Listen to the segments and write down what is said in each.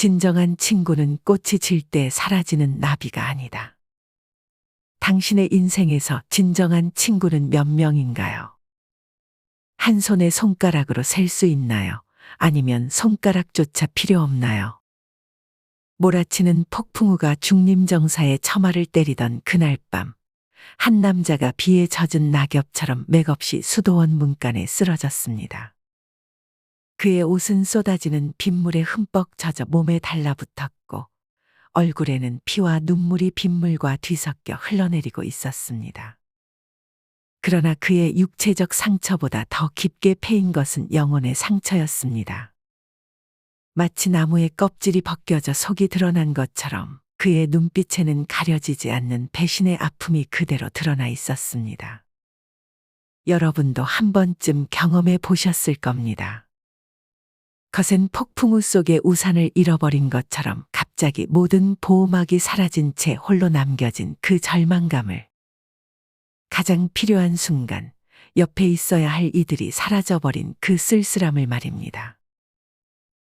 진정한 친구는 꽃이 질 때 사라지는 나비가 아니다. 당신의 인생에서 진정한 친구는 몇 명인가요? 한 손의 손가락으로 셀 수 있나요? 아니면 손가락조차 필요 없나요? 몰아치는 폭풍우가 중림정사의 처마를 때리던 그날 밤, 한 남자가 비에 젖은 낙엽처럼 맥없이 수도원 문간에 쓰러졌습니다. 그의 옷은 쏟아지는 빗물에 흠뻑 젖어 몸에 달라붙었고 얼굴에는 피와 눈물이 빗물과 뒤섞여 흘러내리고 있었습니다. 그러나 그의 육체적 상처보다 더 깊게 패인 것은 영혼의 상처였습니다. 마치 나무의 껍질이 벗겨져 속이 드러난 것처럼 그의 눈빛에는 가려지지 않는 배신의 아픔이 그대로 드러나 있었습니다. 여러분도 한 번쯤 경험해 보셨을 겁니다. 거센 폭풍우 속에 우산을 잃어버린 것처럼 갑자기 모든 보호막이 사라진 채 홀로 남겨진 그 절망감을, 가장 필요한 순간 옆에 있어야 할 이들이 사라져버린 그 쓸쓸함을 말입니다.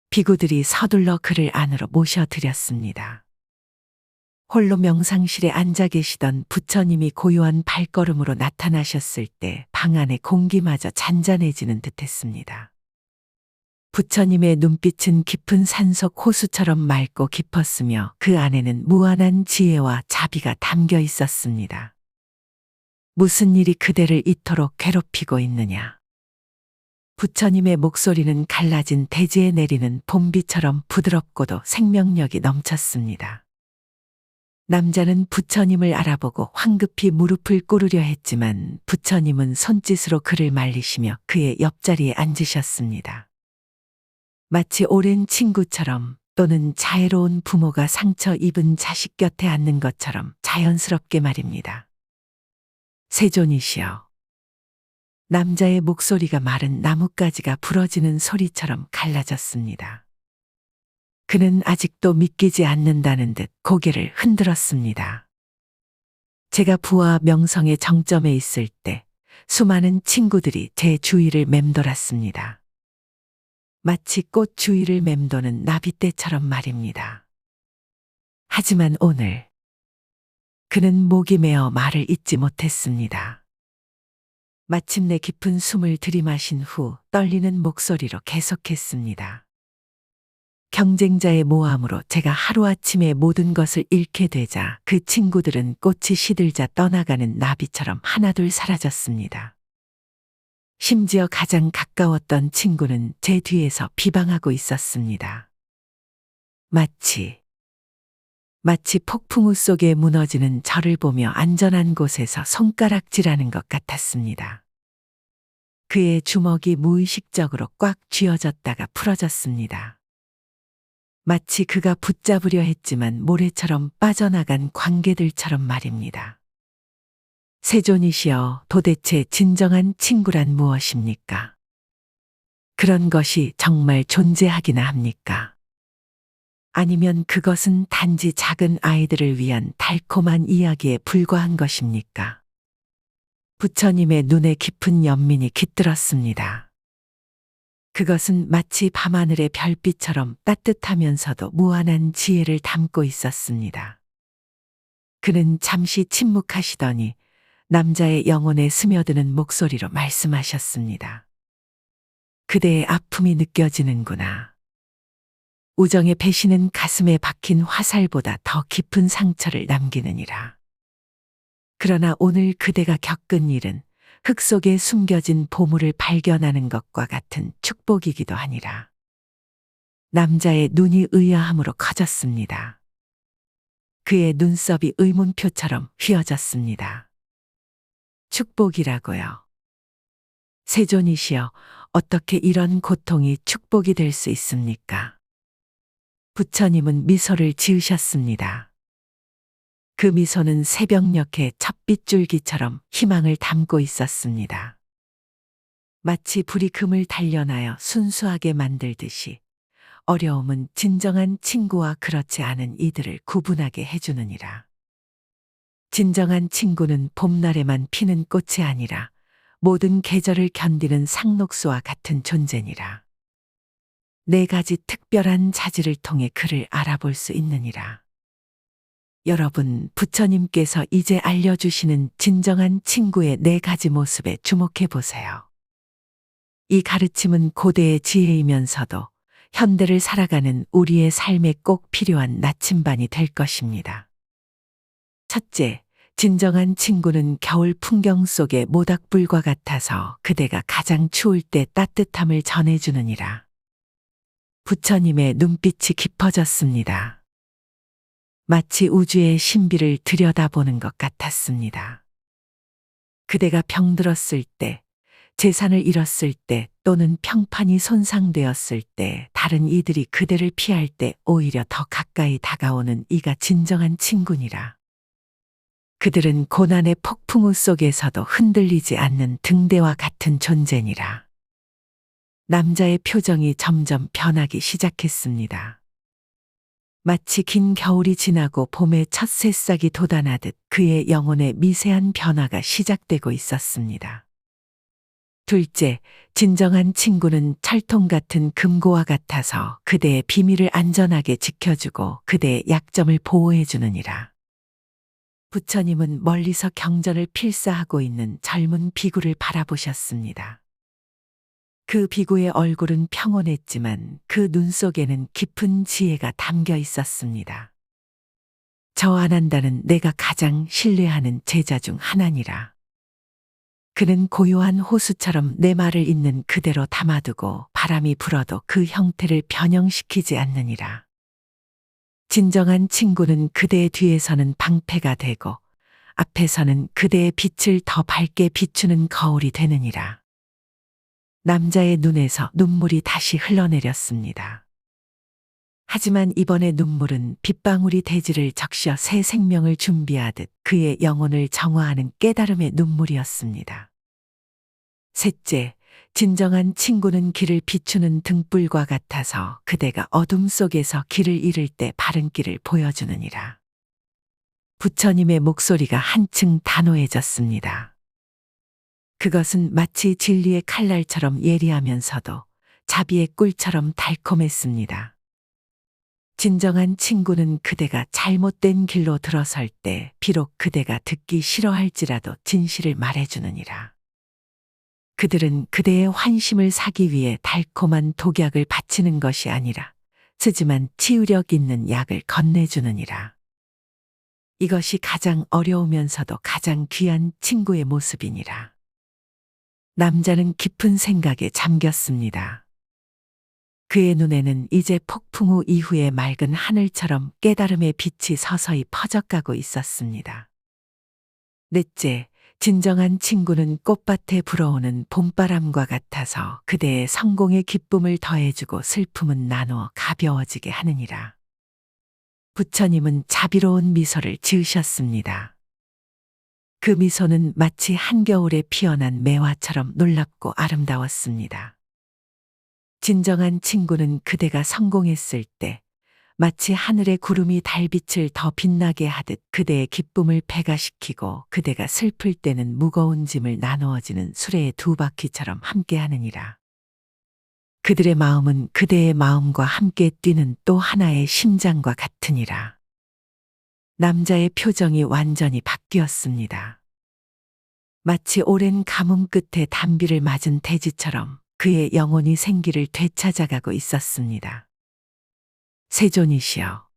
비구들이 서둘러 그를 안으로 모셔드렸습니다. 홀로 명상실에 앉아 계시던 부처님이 고요한 발걸음으로 나타나셨을 때 방 안의 공기마저 잔잔해지는 듯했습니다. 부처님의 눈빛은 깊은 산속 호수처럼 맑고 깊었으며 그 안에는 무한한 지혜와 자비가 담겨 있었습니다. 무슨 일이 그대를 이토록 괴롭히고 있느냐? 부처님의 목소리는 갈라진 대지에 내리는 봄비처럼 부드럽고도 생명력이 넘쳤습니다. 남자는 부처님을 알아보고 황급히 무릎을 꿇으려 했지만 부처님은 손짓으로 그를 말리시며 그의 옆자리에 앉으셨습니다. 마치 오랜 친구처럼 또는 자애로운 부모가 상처 입은 자식 곁에 앉는 것처럼 자연스럽게 말입니다. 세존이시여. 남자의 목소리가 마른 나뭇가지가 부러지는 소리처럼 갈라졌습니다. 그는 아직도 믿기지 않는다는 듯 고개를 흔들었습니다. 제가 부와 명성의 정점에 있을 때 수많은 친구들이 제 주위를 맴돌았습니다. 마치 꽃 주위를 맴도는 나비떼처럼 말입니다. 하지만 오늘 그는 목이 메어 말을 잇지 못했습니다. 마침내 깊은 숨을 들이마신 후 떨리는 목소리로 계속했습니다. 경쟁자의 모함으로 제가 하루아침에 모든 것을 잃게 되자 그 친구들은 꽃이 시들자 떠나가는 나비처럼 하나둘 사라졌습니다. 심지어 가장 가까웠던 친구는 제 뒤에서 비방하고 있었습니다. 마치 폭풍우 속에 무너지는 저를 보며 안전한 곳에서 손가락질하는 것 같았습니다. 그의 주먹이 무의식적으로 꽉 쥐어졌다가 풀어졌습니다. 마치 그가 붙잡으려 했지만 모래처럼 빠져나간 관계들처럼 말입니다. 세존이시여, 도대체 진정한 친구란 무엇입니까? 그런 것이 정말 존재하기나 합니까? 아니면 그것은 단지 작은 아이들을 위한 달콤한 이야기에 불과한 것입니까? 부처님의 눈에 깊은 연민이 깃들었습니다. 그것은 마치 밤하늘의 별빛처럼 따뜻하면서도 무한한 지혜를 담고 있었습니다. 그는 잠시 침묵하시더니 남자의 영혼에 스며드는 목소리로 말씀하셨습니다. 그대의 아픔이 느껴지는구나. 우정의 배신은 가슴에 박힌 화살보다 더 깊은 상처를 남기느니라. 그러나 오늘 그대가 겪은 일은 흙 속에 숨겨진 보물을 발견하는 것과 같은 축복이기도 하니라. 남자의 눈이 의아함으로 커졌습니다. 그의 눈썹이 의문표처럼 휘어졌습니다. 축복이라고요. 세존이시여, 어떻게 이런 고통이 축복이 될 수 있습니까? 부처님은 미소를 지으셨습니다. 그 미소는 새벽녘의 첫빗줄기처럼 희망을 담고 있었습니다. 마치 불이 금을 단련하여 순수하게 만들듯이 어려움은 진정한 친구와 그렇지 않은 이들을 구분하게 해주느니라. 진정한 친구는 봄날에만 피는 꽃이 아니라 모든 계절을 견디는 상록수와 같은 존재니라. 네 가지 특별한 자질을 통해 그를 알아볼 수 있느니라. 여러분, 부처님께서 이제 알려주시는 진정한 친구의 네 가지 모습에 주목해 보세요. 이 가르침은 고대의 지혜이면서도 현대를 살아가는 우리의 삶에 꼭 필요한 나침반이 될 것입니다. 첫째, 진정한 친구는 겨울 풍경 속의 모닥불과 같아서 그대가 가장 추울 때 따뜻함을 전해주느니라. 부처님의 눈빛이 깊어졌습니다. 마치 우주의 신비를 들여다보는 것 같았습니다. 그대가 병들었을 때, 재산을 잃었을 때 또는 평판이 손상되었을 때 다른 이들이 그대를 피할 때 오히려 더 가까이 다가오는 이가 진정한 친구니라. 그들은 고난의 폭풍우 속에서도 흔들리지 않는 등대와 같은 존재니라. 남자의 표정이 점점 변하기 시작했습니다. 마치 긴 겨울이 지나고 봄의 첫 새싹이 돋아나듯 그의 영혼에 미세한 변화가 시작되고 있었습니다. 둘째, 진정한 친구는 철통 같은 금고와 같아서 그대의 비밀을 안전하게 지켜주고 그대의 약점을 보호해주느니라. 부처님은 멀리서 경전을 필사하고 있는 젊은 비구를 바라보셨습니다. 그 비구의 얼굴은 평온했지만 그 눈 속에는 깊은 지혜가 담겨 있었습니다. 저 안한다는 내가 가장 신뢰하는 제자 중 하나니라. 그는 고요한 호수처럼 내 말을 있는 그대로 담아두고 바람이 불어도 그 형태를 변형시키지 않느니라. 진정한 친구는 그대의 뒤에서는 방패가 되고 앞에서는 그대의 빛을 더 밝게 비추는 거울이 되느니라. 남자의 눈에서 눈물이 다시 흘러내렸습니다. 하지만 이번의 눈물은 빗방울이 대지를 적셔 새 생명을 준비하듯 그의 영혼을 정화하는 깨달음의 눈물이었습니다. 셋째, 진정한 친구는 길을 비추는 등불과 같아서 그대가 어둠 속에서 길을 잃을 때 바른 길을 보여주느니라. 부처님의 목소리가 한층 단호해졌습니다. 그것은 마치 진리의 칼날처럼 예리하면서도 자비의 꿀처럼 달콤했습니다. 진정한 친구는 그대가 잘못된 길로 들어설 때 비록 그대가 듣기 싫어할지라도 진실을 말해주느니라. 그들은 그대의 환심을 사기 위해 달콤한 독약을 바치는 것이 아니라 쓰지만 치유력 있는 약을 건네주느니라. 이것이 가장 어려우면서도 가장 귀한 친구의 모습이니라. 남자는 깊은 생각에 잠겼습니다. 그의 눈에는 이제 폭풍우 이후의 맑은 하늘처럼 깨달음의 빛이 서서히 퍼져가고 있었습니다. 넷째, 진정한 친구는 꽃밭에 불어오는 봄바람과 같아서 그대의 성공의 기쁨을 더해주고 슬픔은 나누어 가벼워지게 하느니라. 부처님은 자비로운 미소를 지으셨습니다. 그 미소는 마치 한겨울에 피어난 매화처럼 놀랍고 아름다웠습니다. 진정한 친구는 그대가 성공했을 때 마치 하늘의 구름이 달빛을 더 빛나게 하듯 그대의 기쁨을 배가시키고 그대가 슬플 때는 무거운 짐을 나누어지는 수레의 두 바퀴처럼 함께 하느니라. 그들의 마음은 그대의 마음과 함께 뛰는 또 하나의 심장과 같으니라. 남자의 표정이 완전히 바뀌었습니다. 마치 오랜 가뭄 끝에 단비를 맞은 대지처럼 그의 영혼이 생기를 되찾아가고 있었습니다. 세존이시여.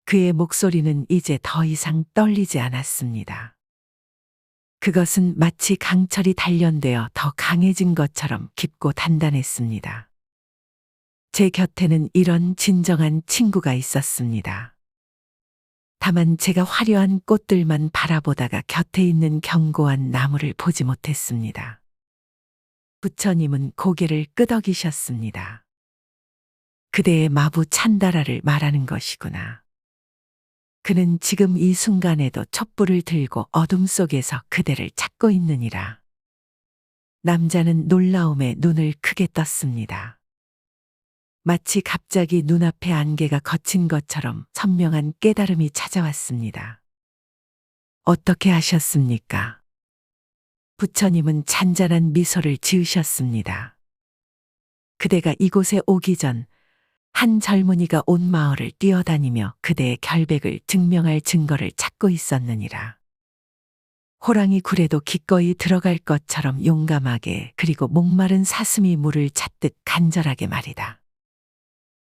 그의 목소리는 이제 더 이상 떨리지 않았습니다. 그것은 마치 강철이 단련되어 더 강해진 것처럼 깊고 단단했습니다. 제 곁에는 이런 진정한 친구가 있었습니다. 다만 제가 화려한 꽃들만 바라보다가 곁에 있는 견고한 나무를 보지 못했습니다. 부처님은 고개를 끄덕이셨습니다. 그대의 마부 찬다라를 말하는 것이구나. 그는 지금 이 순간에도 촛불을 들고 어둠 속에서 그대를 찾고 있느니라. 남자는 놀라움에 눈을 크게 떴습니다. 마치 갑자기 눈앞에 안개가 걷힌 것처럼 선명한 깨달음이 찾아왔습니다. 어떻게 하셨습니까? 부처님은 잔잔한 미소를 지으셨습니다. 그대가 이곳에 오기 전 한 젊은이가 온 마을을 뛰어다니며 그대의 결백을 증명할 증거를 찾고 있었느니라. 호랑이 굴에도 기꺼이 들어갈 것처럼 용감하게, 그리고 목마른 사슴이 물을 찾듯 간절하게 말이다.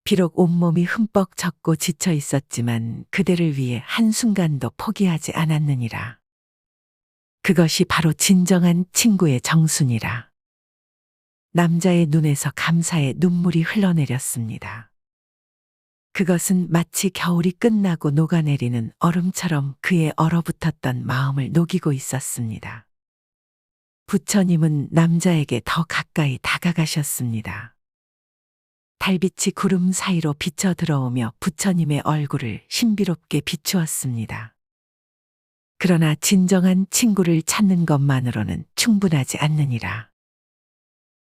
비록 온몸이 흠뻑 젖고 지쳐 있었지만 그대를 위해 한순간도 포기하지 않았느니라. 그것이 바로 진정한 친구의 정순이라. 남자의 눈에서 감사의 눈물이 흘러내렸습니다. 그것은 마치 겨울이 끝나고 녹아내리는 얼음처럼 그의 얼어붙었던 마음을 녹이고 있었습니다. 부처님은 남자에게 더 가까이 다가가셨습니다. 달빛이 구름 사이로 비쳐 들어오며 부처님의 얼굴을 신비롭게 비추었습니다. 그러나 진정한 친구를 찾는 것만으로는 충분하지 않느니라.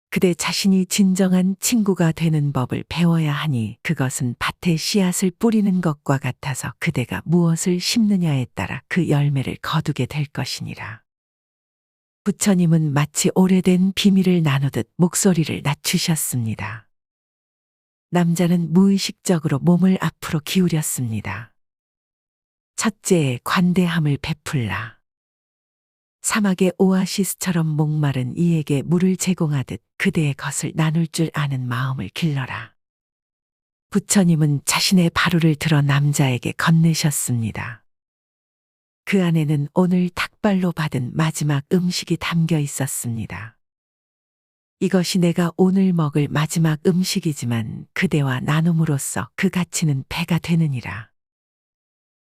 그대 자신이 진정한 친구가 되는 법을 배워야 하니 그것은 밭에 씨앗을 뿌리는 것과 같아서 그대가 무엇을 심느냐에 따라 그 열매를 거두게 될 것이니라. 부처님은 마치 오래된 비밀을 나누듯 목소리를 낮추셨습니다. 남자는 무의식적으로 몸을 앞으로 기울였습니다. 첫째의 관대함을 베풀라. 사막의 오아시스처럼 목마른 이에게 물을 제공하듯 그대의 것을 나눌 줄 아는 마음을 길러라. 부처님은 자신의 바루를 들어 남자에게 건네셨습니다. 그 안에는 오늘 닭발로 받은 마지막 음식이 담겨 있었습니다. 이것이 내가 오늘 먹을 마지막 음식이지만 그대와 나눔으로써 그 가치는 배가 되느니라.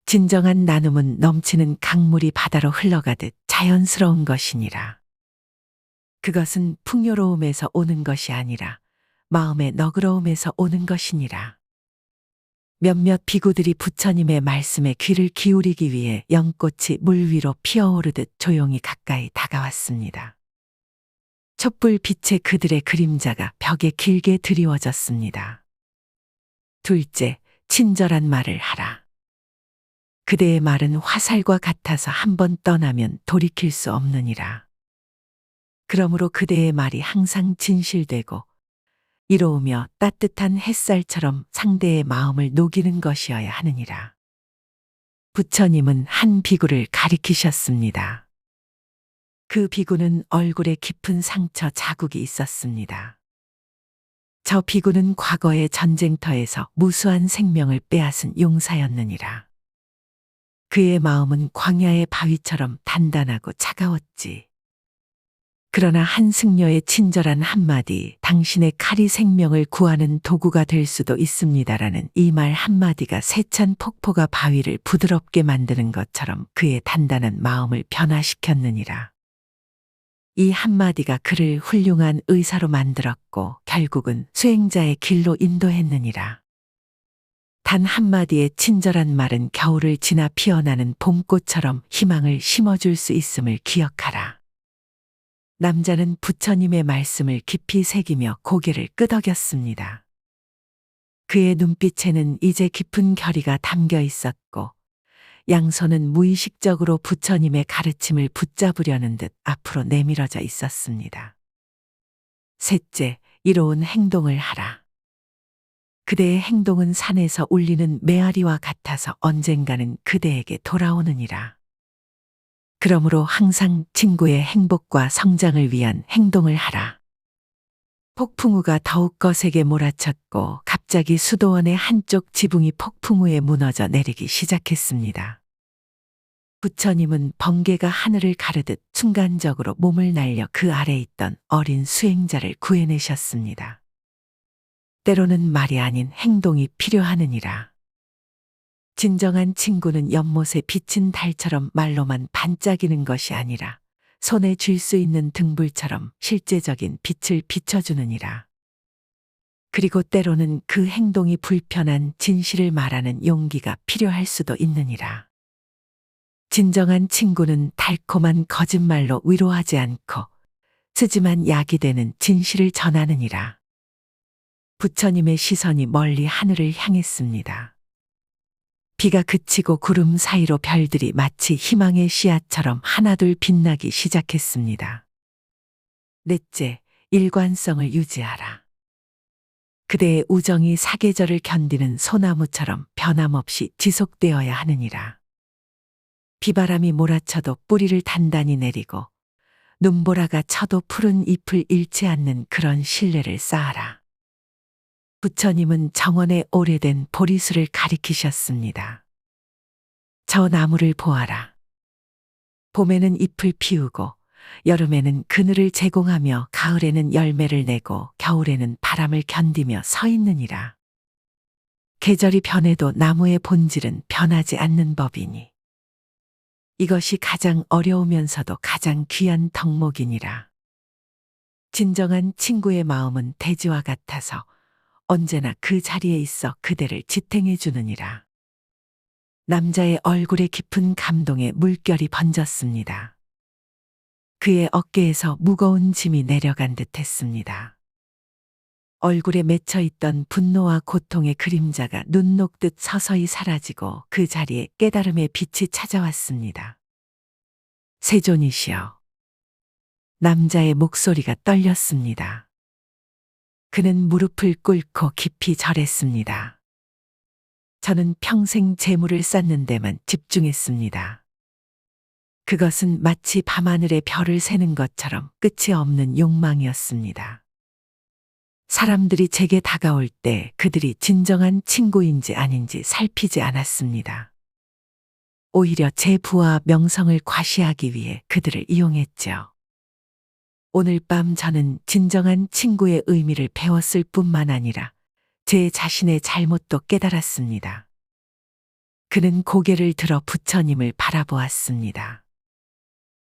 진정한 나눔은 넘치는 강물이 바다로 흘러가듯 자연스러운 것이니라. 그것은 풍요로움에서 오는 것이 아니라 마음의 너그러움에서 오는 것이니라. 몇몇 비구들이 부처님의 말씀에 귀를 기울이기 위해 연꽃이 물 위로 피어오르듯 조용히 가까이 다가왔습니다. 촛불 빛에 그들의 그림자가 벽에 길게 드리워졌습니다. 둘째, 친절한 말을 하라. 그대의 말은 화살과 같아서 한번 떠나면 돌이킬 수 없느니라. 그러므로 그대의 말이 항상 진실되고 이로우며 따뜻한 햇살처럼 상대의 마음을 녹이는 것이어야 하느니라. 부처님은 한 비구를 가리키셨습니다. 그 비구는 얼굴에 깊은 상처 자국이 있었습니다. 저 비구는 과거의 전쟁터에서 무수한 생명을 빼앗은 용사였느니라. 그의 마음은 광야의 바위처럼 단단하고 차가웠지. 그러나 한 승려의 친절한 한마디, 당신의 칼이 생명을 구하는 도구가 될 수도 있습니다라는 이 말 한마디가 세찬 폭포가 바위를 부드럽게 만드는 것처럼 그의 단단한 마음을 변화시켰느니라. 이 한마디가 그를 훌륭한 의사로 만들었고 결국은 수행자의 길로 인도했느니라. 단 한마디의 친절한 말은 겨울을 지나 피어나는 봄꽃처럼 희망을 심어줄 수 있음을 기억하라. 남자는 부처님의 말씀을 깊이 새기며 고개를 끄덕였습니다. 그의 눈빛에는 이제 깊은 결의가 담겨 있었고 양손은 무의식적으로 부처님의 가르침을 붙잡으려는 듯 앞으로 내밀어져 있었습니다. 셋째, 이로운 행동을 하라. 그대의 행동은 산에서 울리는 메아리와 같아서 언젠가는 그대에게 돌아오느니라. 그러므로 항상 친구의 행복과 성장을 위한 행동을 하라. 폭풍우가 더욱 거세게 몰아쳤고 갑자기 수도원의 한쪽 지붕이 폭풍 후에 무너져 내리기 시작했습니다. 부처님은 번개가 하늘을 가르듯 순간적으로 몸을 날려 그 아래 있던 어린 수행자를 구해내셨습니다. 때로는 말이 아닌 행동이 필요하느니라. 진정한 친구는 연못에 비친 달처럼 말로만 반짝이는 것이 아니라 손에 쥘 수 있는 등불처럼 실제적인 빛을 비춰주느니라. 그리고 때로는 그 행동이 불편한 진실을 말하는 용기가 필요할 수도 있느니라. 진정한 친구는 달콤한 거짓말로 위로하지 않고 쓰지만 약이 되는 진실을 전하느니라. 부처님의 시선이 멀리 하늘을 향했습니다. 비가 그치고 구름 사이로 별들이 마치 희망의 씨앗처럼 하나둘 빛나기 시작했습니다. 넷째, 일관성을 유지하라. 그대의 우정이 사계절을 견디는 소나무처럼 변함없이 지속되어야 하느니라. 비바람이 몰아쳐도 뿌리를 단단히 내리고 눈보라가 쳐도 푸른 잎을 잃지 않는 그런 신뢰를 쌓아라. 부처님은 정원의 오래된 보리수를 가리키셨습니다. 저 나무를 보아라. 봄에는 잎을 피우고 여름에는 그늘을 제공하며 가을에는 열매를 내고 겨울에는 바람을 견디며 서 있느니라. 계절이 변해도 나무의 본질은 변하지 않는 법이니 이것이 가장 어려우면서도 가장 귀한 덕목이니라. 진정한 친구의 마음은 대지와 같아서 언제나 그 자리에 있어 그대를 지탱해 주느니라. 남자의 얼굴에 깊은 감동의 물결이 번졌습니다. 그의 어깨에서 무거운 짐이 내려간 듯 했습니다. 얼굴에 맺혀 있던 분노와 고통의 그림자가 눈 녹듯 서서히 사라지고 그 자리에 깨달음의 빛이 찾아왔습니다. 세존이시여. 남자의 목소리가 떨렸습니다. 그는 무릎을 꿇고 깊이 절했습니다. 저는 평생 재물을 쌓는 데만 집중했습니다. 그것은 마치 밤하늘의 별을 세는 것처럼 끝이 없는 욕망이었습니다. 사람들이 제게 다가올 때 그들이 진정한 친구인지 아닌지 살피지 않았습니다. 오히려 제 부와 명성을 과시하기 위해 그들을 이용했죠. 오늘 밤 저는 진정한 친구의 의미를 배웠을 뿐만 아니라 제 자신의 잘못도 깨달았습니다. 그는 고개를 들어 부처님을 바라보았습니다.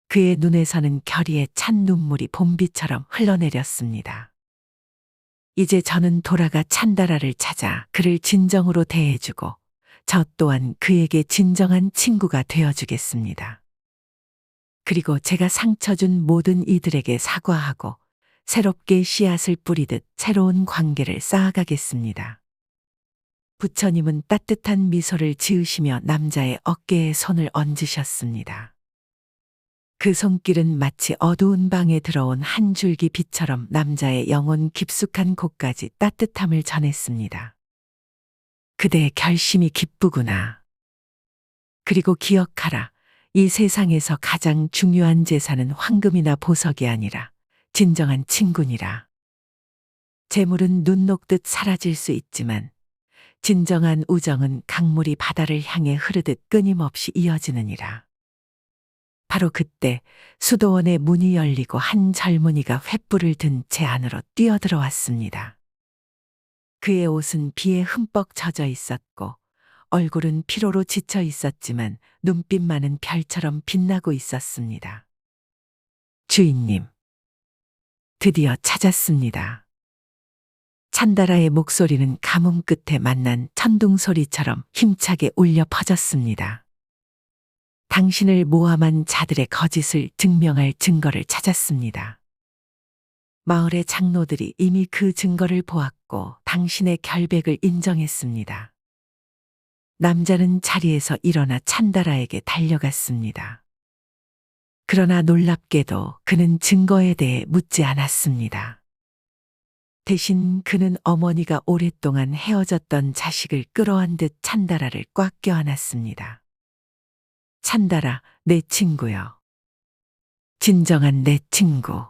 그의 눈에서는 결의에 찬 눈물이 봄비처럼 흘러내렸습니다. 이제 저는 돌아가 찬다라를 찾아 그를 진정으로 대해주고 저 또한 그에게 진정한 친구가 되어주겠습니다. 그리고 제가 상처 준 모든 이들에게 사과하고 새롭게 씨앗을 뿌리듯 새로운 관계를 쌓아가겠습니다. 부처님은 따뜻한 미소를 지으시며 남자의 어깨에 손을 얹으셨습니다. 그 손길은 마치 어두운 방에 들어온 한 줄기 빛처럼 남자의 영혼 깊숙한 곳까지 따뜻함을 전했습니다. 그대의 결심이 기쁘구나. 그리고 기억하라. 이 세상에서 가장 중요한 재산은 황금이나 보석이 아니라 진정한 친구니라. 재물은 눈 녹듯 사라질 수 있지만 진정한 우정은 강물이 바다를 향해 흐르듯 끊임없이 이어지느니라. 바로 그때 수도원의 문이 열리고 한 젊은이가 횃불을 든 제 안으로 뛰어들어왔습니다. 그의 옷은 비에 흠뻑 젖어 있었고 얼굴은 피로로 지쳐 있었지만 눈빛만은 별처럼 빛나고 있었습니다. 주인님, 드디어 찾았습니다. 찬다라의 목소리는 가뭄 끝에 만난 천둥 소리처럼 힘차게 울려 퍼졌습니다. 당신을 모함한 자들의 거짓을 증명할 증거를 찾았습니다. 마을의 장로들이 이미 그 증거를 보았고 당신의 결백을 인정했습니다. 남자는 자리에서 일어나 찬다라에게 달려갔습니다. 그러나 놀랍게도 그는 증거에 대해 묻지 않았습니다. 대신 그는 어머니가 오랫동안 헤어졌던 자식을 끌어안듯 찬다라를 꽉 껴안았습니다. 찬다라, 내 친구여. 진정한 내 친구.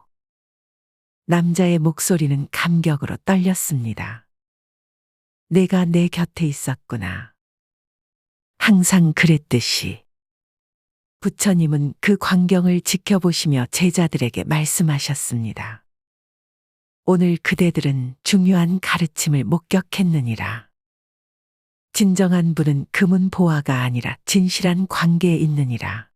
남자의 목소리는 감격으로 떨렸습니다. 내가 내 곁에 있었구나. 항상 그랬듯이. 부처님은 그 광경을 지켜보시며 제자들에게 말씀하셨습니다. 오늘 그대들은 중요한 가르침을 목격했느니라. 진정한 분은 금은 보화가 아니라 진실한 관계에 있느니라.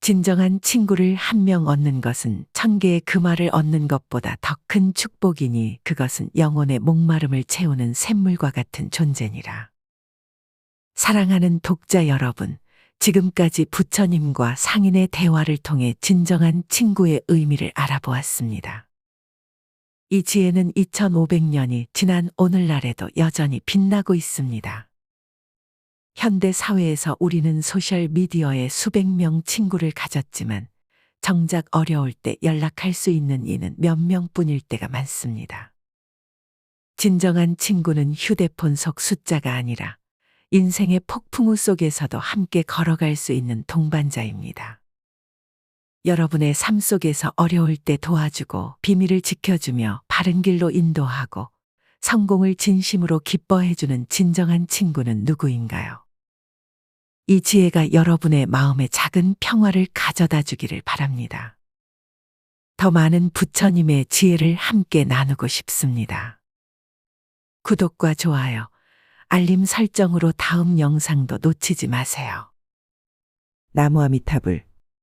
진정한 친구를 한 명 얻는 것은 1000개의 금화를 얻는 것보다 더 큰 축복이니 그것은 영혼의 목마름을 채우는 샘물과 같은 존재니라. 사랑하는 독자 여러분, 지금까지 부처님과 상인의 대화를 통해 진정한 친구의 의미를 알아보았습니다. 이 지혜는 2500년이 지난 오늘날에도 여전히 빛나고 있습니다. 현대 사회에서 우리는 소셜미디어에 수백 명 친구를 가졌지만 정작 어려울 때 연락할 수 있는 이는 몇 명뿐일 때가 많습니다. 진정한 친구는 휴대폰 속 숫자가 아니라 인생의 폭풍우 속에서도 함께 걸어갈 수 있는 동반자입니다. 여러분의 삶 속에서 어려울 때 도와주고 비밀을 지켜주며 바른 길로 인도하고 성공을 진심으로 기뻐해주는 진정한 친구는 누구인가요? 이 지혜가 여러분의 마음에 작은 평화를 가져다 주기를 바랍니다. 더 많은 부처님의 지혜를 함께 나누고 싶습니다. 구독과 좋아요, 알림 설정으로 다음 영상도 놓치지 마세요. 나무 아미타불